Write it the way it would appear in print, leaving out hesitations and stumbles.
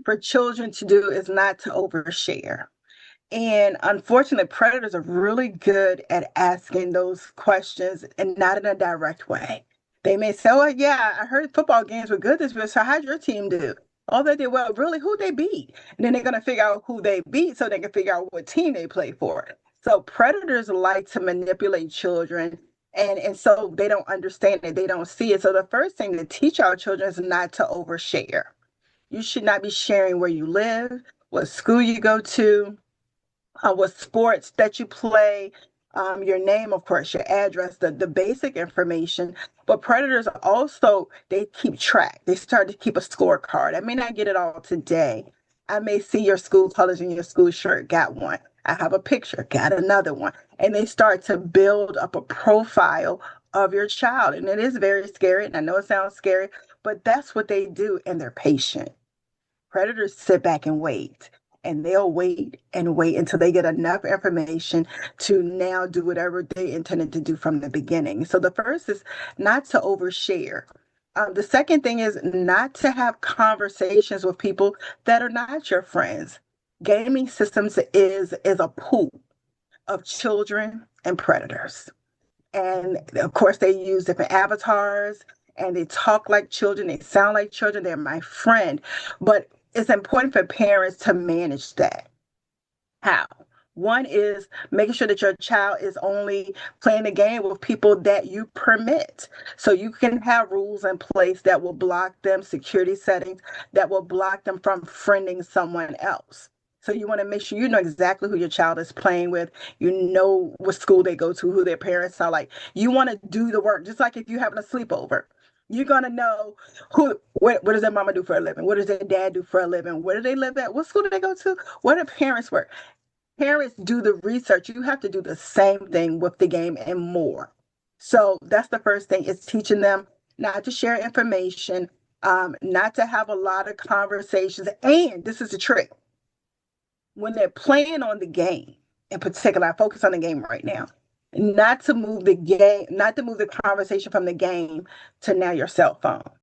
for children to do is not to overshare. And unfortunately, predators are really good at asking those questions and not in a direct way. They may say, "Oh, yeah, I heard football games were good this year. So how'd your team do?" Oh, they did well. Really, who they beat? And then they're going to figure out who they beat so they can figure out what team they play for. So predators like to manipulate children. And so they don't understand it. They don't see it. So the first thing to teach our children is not to overshare. You should not be sharing where you live, what school you go to, what sports that you play, your name, of course, your address, the basic information. But predators also, they keep track. They start to keep a scorecard. I may not get it all today. I may see your school colors in your school shirt, got one. I have a picture, got another one. And they start to build up a profile of your child. And it is very scary. And I know it sounds scary, but that's what they do. And they're patient. Predators sit back and wait, and they'll wait and wait until they get enough information to now do whatever they intended to do from the beginning. So the first is not to overshare. The second thing is not to have conversations with people that are not your friends. Gaming systems is a pool of children and predators. And of course, they use different avatars and they talk like children, they sound like children, they're my friend. But it's important for parents to manage that. How? One is making sure that your child is only playing the game with people that you permit. So you can have rules in place that will block them, security settings that will block them from friending someone else. So you want to make sure you know exactly who your child is playing with. You know what school they go to, who their parents are like. You want to do the work, just like if you're having a sleepover. You're gonna know what does their mama do for a living? What does their dad do for a living? Where do they live at? What school do they go to? What do parents work? Parents do the research. You have to do the same thing with the game and more. So that's the first thing is teaching them not to share information, not to have a lot of conversations. And this is the trick when they're playing on the game, in particular, I focus on the game right now, not to move the game, not to move the conversation from the game to now your cell phone.